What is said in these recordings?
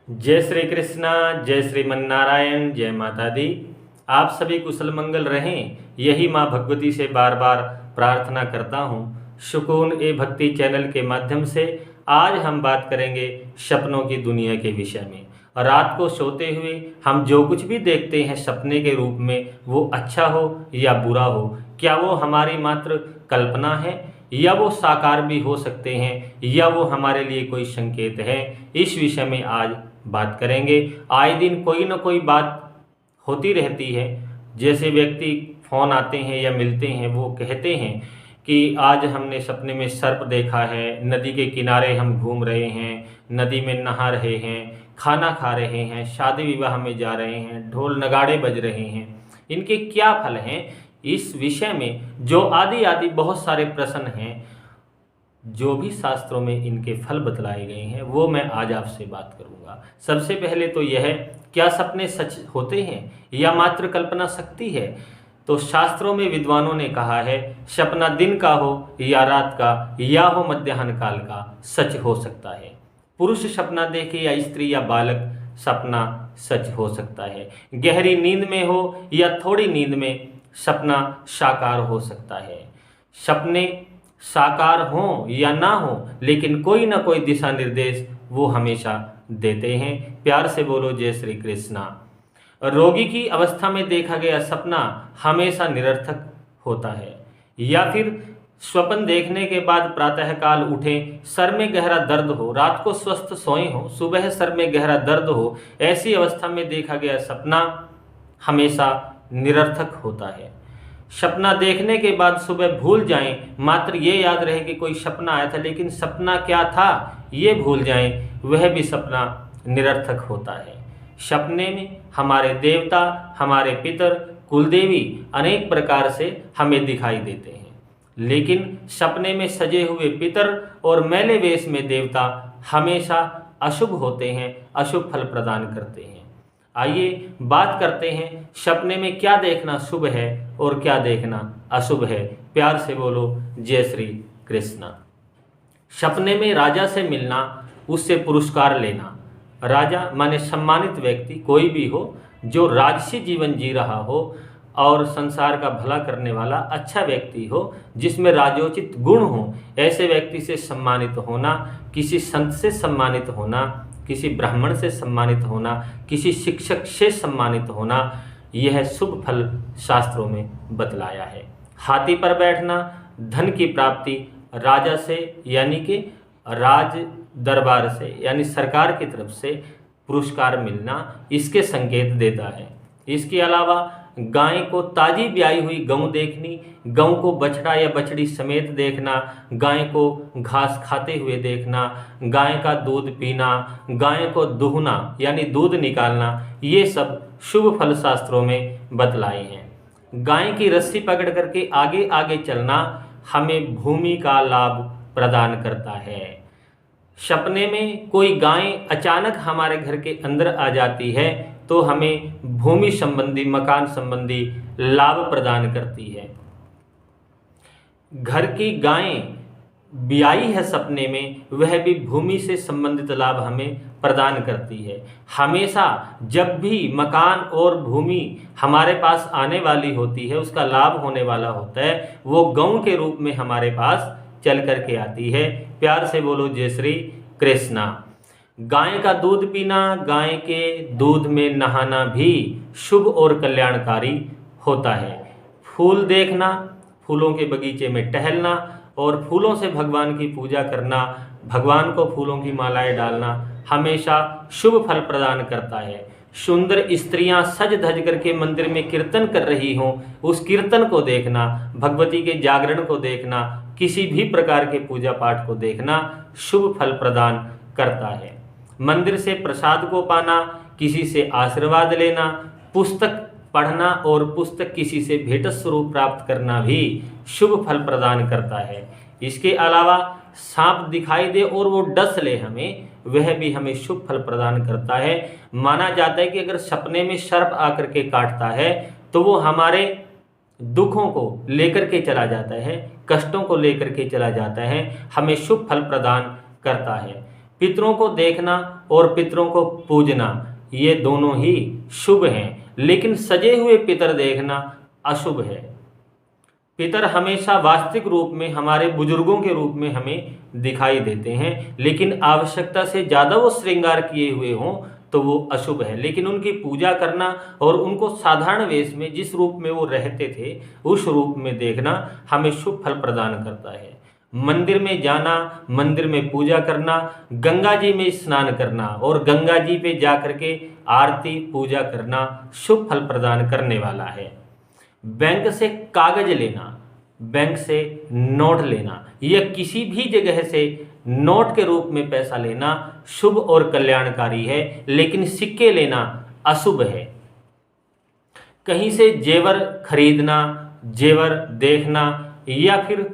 जय श्री कृष्णा, जय श्रीमन नारायण, जय माता दी। आप सभी कुशल मंगल रहें, यही माँ भगवती से बार बार प्रार्थना करता हूँ। सुकून ए भक्ति चैनल के माध्यम से आज हम बात करेंगे सपनों की दुनिया के विषय में। और रात को सोते हुए हम जो कुछ भी देखते हैं सपने के रूप में, वो अच्छा हो या बुरा हो, क्या वो हमारी मात्र कल्पना है या वो साकार भी हो सकते हैं, या वो हमारे लिए कोई संकेत है। इस विषय में आज बात करेंगे। आए दिन कोई ना कोई बात होती रहती है। जैसे व्यक्ति फ़ोन आते हैं या मिलते हैं, वो कहते हैं कि आज हमने सपने में सर्प देखा है, नदी के किनारे हम घूम रहे हैं, नदी में नहा रहे हैं, खाना खा रहे हैं, शादी विवाह में जा रहे हैं, ढोल नगाड़े बज रहे हैं। इनके क्या फल हैं, इस विषय में जो आदि आदि बहुत सारे प्रश्न हैं, जो भी शास्त्रों में इनके फल बतलाए गए हैं, वो मैं आज आपसे बात करूंगा। सबसे पहले तो यह है, क्या सपने सच होते हैं या मात्र कल्पना शक्ति है? तो शास्त्रों में विद्वानों ने कहा है, सपना दिन का हो या रात का या हो मध्याह्न काल का, सच हो सकता है। पुरुष सपना देखे या स्त्री या बालक, सपना सच हो सकता है। गहरी नींद में हो या थोड़ी नींद में, सपना साकार हो सकता है। सपने साकार हों या ना हो, लेकिन कोई ना कोई दिशा निर्देश वो हमेशा देते हैं। प्यार से बोलो जय श्री कृष्णा। रोगी की अवस्था में देखा गया सपना हमेशा निरर्थक होता है। या फिर स्वप्न देखने के बाद प्रातःकाल उठें, सर में गहरा दर्द हो, रात को स्वस्थ सोए हो, सुबह सर में गहरा दर्द हो, ऐसी अवस्था में देखा गया सपना हमेशा निरर्थक होता है। सपना देखने के बाद सुबह भूल जाएं, मात्र ये याद रहे कि कोई सपना आया था, लेकिन सपना क्या था ये भूल जाएं, वह भी सपना निरर्थक होता है। सपने में हमारे देवता, हमारे पितर, कुलदेवी अनेक प्रकार से हमें दिखाई देते हैं, लेकिन सपने में सजे हुए पितर और मैले वेश में देवता हमेशा अशुभ होते हैं, अशुभ फल प्रदान करते हैं। आइए बात करते हैं सपने में क्या देखना शुभ है और क्या देखना अशुभ है। प्यार से बोलो जय श्री कृष्णा। सपने में राजा से मिलना, उससे पुरस्कार लेना। राजा माने सम्मानित व्यक्ति, कोई भी हो जो राजसी जीवन जी रहा हो और संसार का भला करने वाला अच्छा व्यक्ति हो, जिसमें राजोचित गुण हो, ऐसे व्यक्ति से सम्मानित होना, किसी संत से सम्मानित होना, किसी ब्राह्मण से सम्मानित होना, किसी शिक्षक से सम्मानित होना, यह शुभ फल शास्त्रों में बतलाया है। हाथी पर बैठना, धन की प्राप्ति, राजा से यानी कि राज दरबार से यानी सरकार की तरफ से पुरस्कार मिलना, इसके संकेत देता है। इसके अलावा गाय को ताजी ब्याई हुई गऊ देखनी, गऊ को बछड़ा या बछड़ी समेत देखना, गाय को घास खाते हुए देखना, गाय का दूध पीना, गाय को दुहना यानी दूध निकालना, ये सब शुभ फल शास्त्रों में बतलाए हैं। गाय की रस्सी पकड़ करके आगे आगे चलना हमें भूमि का लाभ प्रदान करता है। सपने में कोई गाय अचानक हमारे घर के अंदर आ जाती है तो हमें भूमि संबंधी, मकान संबंधी लाभ प्रदान करती है। घर की गाय ब्याई है सपने में, वह भी भूमि से संबंधित लाभ हमें प्रदान करती है। हमेशा जब भी मकान और भूमि हमारे पास आने वाली होती है, उसका लाभ होने वाला होता है, वो गऊ के रूप में हमारे पास चल करके आती है। प्यार से बोलो जय श्री कृष्णा। गाय का दूध पीना, गाय के दूध में नहाना भी शुभ और कल्याणकारी होता है। फूल देखना, फूलों के बगीचे में टहलना और फूलों से भगवान की पूजा करना, भगवान को फूलों की मालाएं डालना हमेशा शुभ फल प्रदान करता है। सुंदर स्त्रियां सज धज करके मंदिर में कीर्तन कर रही हों, उस कीर्तन को देखना, भगवती के जागरण को देखना, किसी भी प्रकार के पूजा पाठ को देखना शुभ फल प्रदान करता है। मंदिर से प्रसाद को पाना, किसी से आशीर्वाद लेना, पुस्तक पढ़ना और पुस्तक किसी से भेंट स्वरूप प्राप्त करना भी शुभ फल प्रदान करता है। इसके अलावा सांप दिखाई दे और वो डस ले हमें, वह भी हमें शुभ फल प्रदान करता है। माना जाता है कि अगर सपने में सर्प आकर के काटता है तो वो हमारे दुखों को लेकर के चला जाता है, कष्टों को लेकर के चला जाता है, हमें शुभ फल प्रदान करता है। पितरों को देखना और पितरों को पूजना ये दोनों ही शुभ हैं, लेकिन सजे हुए पितर देखना अशुभ है। पितर हमेशा वास्तविक रूप में हमारे बुजुर्गों के रूप में हमें दिखाई देते हैं, लेकिन आवश्यकता से ज़्यादा वो श्रृंगार किए हुए हों तो वो अशुभ है। लेकिन उनकी पूजा करना और उनको साधारण वेश में जिस रूप में वो रहते थे उस रूप में देखना हमें शुभ फल प्रदान करता है। मंदिर में जाना, मंदिर में पूजा करना, गंगा जी में स्नान करना और गंगा जी पे जा कर के आरती पूजा करना शुभ फल प्रदान करने वाला है। बैंक से कागज लेना, बैंक से नोट लेना या किसी भी जगह से नोट के रूप में पैसा लेना शुभ और कल्याणकारी है, लेकिन सिक्के लेना अशुभ है। कहीं से जेवर खरीदना, जेवर देखना या फिर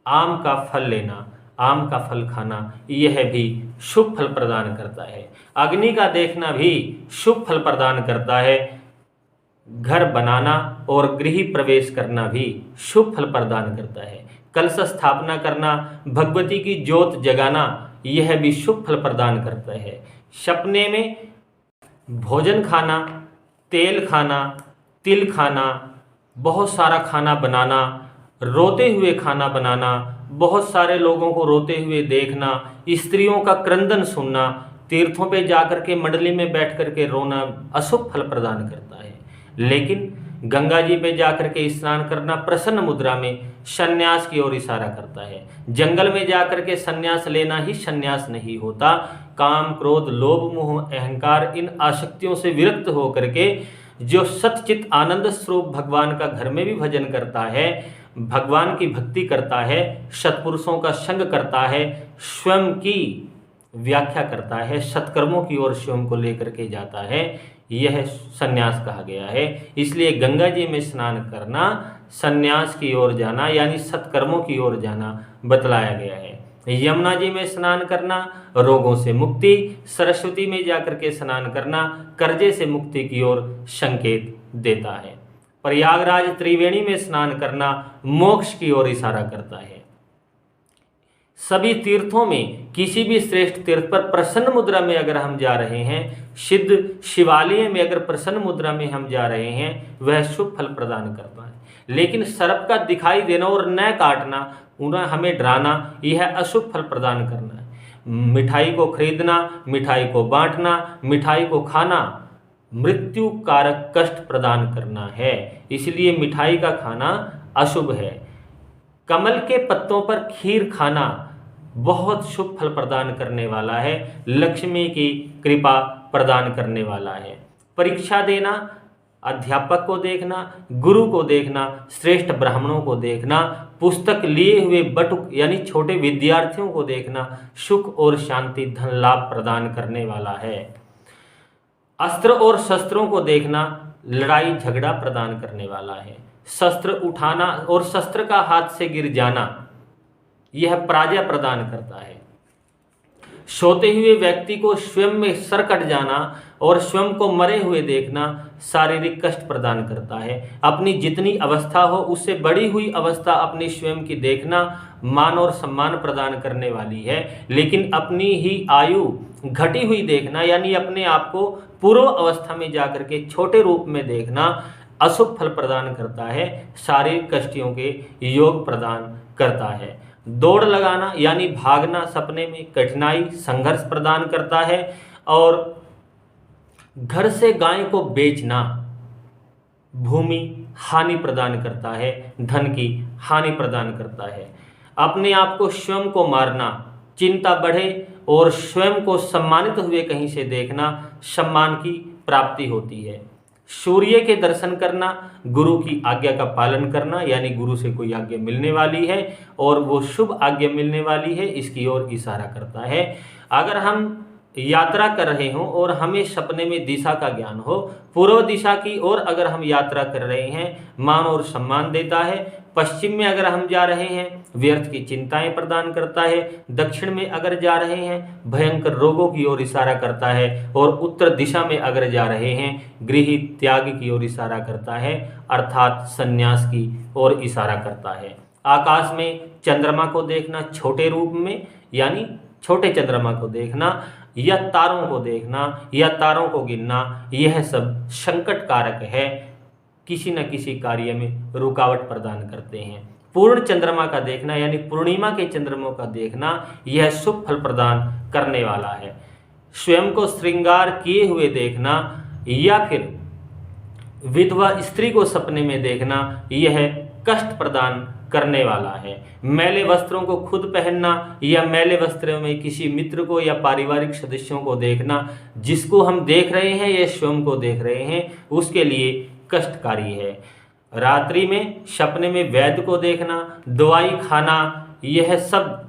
आम का फल लेना, आम का फल खाना यह भी शुभ फल प्रदान करता है। अग्नि का देखना भी शुभ फल प्रदान करता है। घर बनाना और गृह प्रवेश करना भी शुभ फल प्रदान करता है। कलश स्थापना करना, भगवती की ज्योत जगाना यह भी शुभ फल प्रदान करता है। सपने में भोजन खाना, तेल खाना, तिल खाना, बहुत सारा खाना बनाना, रोते हुए खाना बनाना, बहुत सारे लोगों को रोते हुए देखना, स्त्रियों का क्रंदन सुनना, तीर्थों पे जाकर के मंडली में बैठ कर के रोना अशुभ फल प्रदान करता है। लेकिन गंगा जी पे जाकर के स्नान करना प्रसन्न मुद्रा में संन्यास की ओर इशारा करता है। जंगल में जाकर के संन्यास लेना ही संन्यास नहीं होता। काम, क्रोध, लोभ, मोह, अहंकार इन आसक्तियों से विरक्त होकर के जो सच्चित आनंद स्वरूप भगवान का घर में भी भजन करता है, भगवान की भक्ति करता है, सत्पुरुषों का संग करता है, स्वयं की व्याख्या करता है, सत्कर्मों की ओर स्वयं को लेकर के जाता है, यह संन्यास कहा गया है। इसलिए गंगा जी में स्नान करना संन्यास की ओर जाना यानी सत्कर्मों की ओर जाना बतलाया गया है। यमुना जी में स्नान करना रोगों से मुक्ति, सरस्वती में जाकर के स्नान करना कर्जे से मुक्ति की ओर संकेत देता है। प्रयागराज त्रिवेणी में स्नान करना मोक्ष की ओर इशारा करता है। सभी तीर्थों में किसी भी श्रेष्ठ तीर्थ पर प्रसन्न मुद्रा में अगर हम जा रहे हैं, सिद्ध शिवालय में अगर प्रसन्न मुद्रा में हम जा रहे हैं, वह शुभ फल प्रदान करता है। लेकिन सर्प का दिखाई देना और न काटना, उन्हें हमें डराना, यह अशुभ फल प्रदान करना है। मिठाई को खरीदना, मिठाई को बांटना, मिठाई को खाना मृत्यु कारक कष्ट प्रदान करना है, इसलिए मिठाई का खाना अशुभ है। कमल के पत्तों पर खीर खाना बहुत शुभ फल प्रदान करने वाला है, लक्ष्मी की कृपा प्रदान करने वाला है। परीक्षा देना, अध्यापक को देखना, गुरु को देखना, श्रेष्ठ ब्राह्मणों को देखना, पुस्तक लिए हुए बटुक यानी छोटे विद्यार्थियों को देखना सुख और शांति धन लाभ प्रदान करने वाला है। अस्त्र और शस्त्रों को देखना लड़ाई झगड़ा प्रदान करने वाला है। शस्त्र उठाना और शस्त्र का हाथ से गिर जाना यह पराजय प्रदान करता है। सोते हुए व्यक्ति को स्वयं में सर कट जाना और स्वयं को मरे हुए देखना शारीरिक कष्ट प्रदान करता है। अपनी जितनी अवस्था हो उससे बड़ी हुई अवस्था अपनी स्वयं की देखना मान और सम्मान प्रदान करने वाली है, लेकिन अपनी ही आयु घटी हुई देखना यानी अपने आप को पूर्व अवस्था में जाकर के छोटे रूप में देखना अशुभ फल प्रदान करता है, शारीरिक कष्टियों के योग प्रदान करता है। दौड़ लगाना यानी भागना सपने में कठिनाई संघर्ष प्रदान करता है और घर से गाय को बेचना भूमि हानि प्रदान करता है, धन की हानि प्रदान करता है। अपने आप को स्वयं को मारना चिंता बढ़े और स्वयं को सम्मानित हुए कहीं से देखना सम्मान की प्राप्ति होती है। सूर्य के दर्शन करना, गुरु की आज्ञा का पालन करना यानी गुरु से कोई आज्ञा मिलने वाली है और वो शुभ आज्ञा मिलने वाली है, इसकी ओर इशारा करता है। अगर हम यात्रा कर रहे हों और हमें सपने में दिशा का ज्ञान हो, पूर्व दिशा की ओर अगर हम यात्रा कर रहे हैं मान और सम्मान देता है। पश्चिम में अगर हम जा रहे हैं व्यर्थ की चिंताएं प्रदान करता है। दक्षिण में अगर जा रहे हैं भयंकर रोगों की ओर इशारा करता है और उत्तर दिशा में अगर जा रहे हैं गृह त्याग की ओर इशारा करता है, अर्थात संन्यास की ओर इशारा करता है। आकाश में चंद्रमा को देखना छोटे रूप में यानी छोटे चंद्रमा को देखना या तारों को देखना या तारों को गिनना, यह सब संकट कारक है, किसी न किसी कार्य में रुकावट प्रदान करते हैं। पूर्ण चंद्रमा का देखना यानी पूर्णिमा के चंद्रमों का देखना, यह शुभ फल प्रदान करने वाला है। स्वयं को श्रृंगार किए हुए देखना या फिर विधवा स्त्री को सपने में देखना, यह कष्ट प्रदान करने वाला है। मैले वस्त्रों को खुद पहनना या मैले वस्त्रों में किसी मित्र को या पारिवारिक सदस्यों को देखना, जिसको हम देख रहे हैं या स्वयं को देख रहे हैं, उसके लिए कष्टकारी है। रात्रि में सपने में वैद्य को देखना, दवाई खाना, यह सब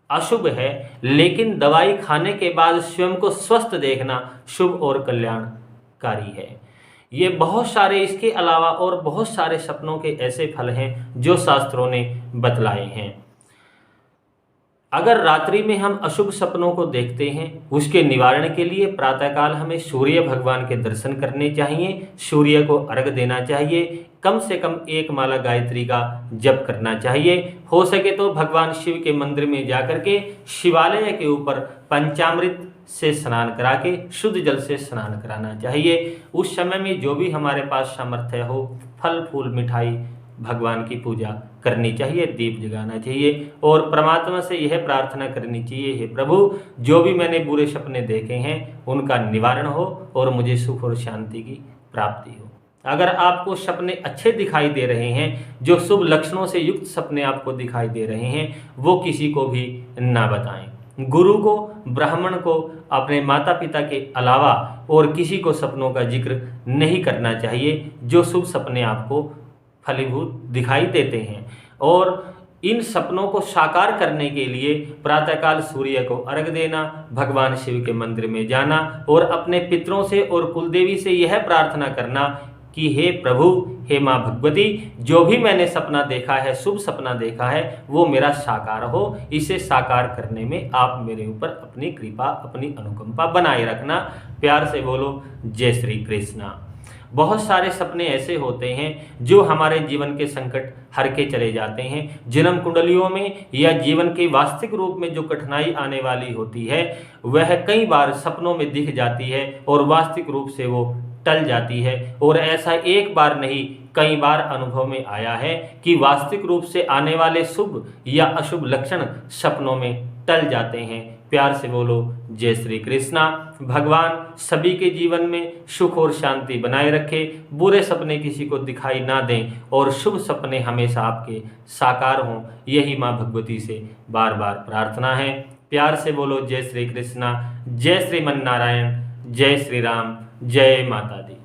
अशुभ है, लेकिन दवाई खाने के बाद स्वयं को स्वस्थ देखना शुभ और कल्याणकारी है। ये बहुत सारे, इसके अलावा और बहुत सारे सपनों के ऐसे फल हैं जो शास्त्रों ने बतलाए हैं। अगर रात्रि में हम अशुभ सपनों को देखते हैं, उसके निवारण के लिए प्रातःकाल हमें सूर्य भगवान के दर्शन करने चाहिए, सूर्य को अर्घ देना चाहिए, कम से कम 1 माला गायत्री का जप करना चाहिए। हो सके तो भगवान शिव के मंदिर में जाकर के शिवालय के ऊपर पंचामृत से स्नान करा के शुद्ध जल से स्नान कराना चाहिए। उस समय में जो भी हमारे पास सामर्थ्य हो, फल फूल मिठाई भगवान की पूजा करनी चाहिए, दीप जगाना चाहिए और परमात्मा से यह प्रार्थना करनी चाहिए, हे प्रभु, जो भी मैंने बुरे सपने देखे हैं उनका निवारण हो और मुझे सुख और शांति की प्राप्ति हो। अगर आपको सपने अच्छे दिखाई दे रहे हैं, जो शुभ लक्षणों से युक्त सपने आपको दिखाई दे रहे हैं, वो किसी को भी ना बताएं। गुरु को, ब्राह्मण को, अपने माता पिता के अलावा और किसी को सपनों का जिक्र नहीं करना चाहिए जो शुभ सपने आपको फलीभूत दिखाई देते हैं। और इन सपनों को साकार करने के लिए प्रातःकाल सूर्य को अर्घ देना, भगवान शिव के मंदिर में जाना और अपने पितरों से और कुलदेवी से यह प्रार्थना करना कि हे प्रभु, हे माँ भगवती, जो भी मैंने सपना देखा है, शुभ सपना देखा है, वो मेरा साकार हो। इसे साकार करने में आप मेरे ऊपर अपनी कृपा, अपनी अनुकंपा बनाए रखना। प्यार से बोलो जय श्री कृष्णा। बहुत सारे सपने ऐसे होते हैं जो हमारे जीवन के संकट हर के चले जाते हैं। जन्म कुंडलियों में या जीवन के वास्तविक रूप में जो कठिनाई आने वाली होती है, वह कई बार सपनों में दिख जाती है और वास्तविक रूप से वो टल जाती है। और ऐसा एक बार नहीं, कई बार अनुभव में आया है कि वास्तविक रूप से आने वाले शुभ या अशुभ लक्षण सपनों में टल जाते हैं। प्यार से बोलो जय श्री कृष्णा। भगवान सभी के जीवन में सुख और शांति बनाए रखे, बुरे सपने किसी को दिखाई ना दें और शुभ सपने हमेशा आपके साकार हों, यही माँ भगवती से बार बार प्रार्थना है। प्यार से बोलो जय श्री कृष्णा, जय श्रीमन नारायण, जय श्री राम, जय माता दी।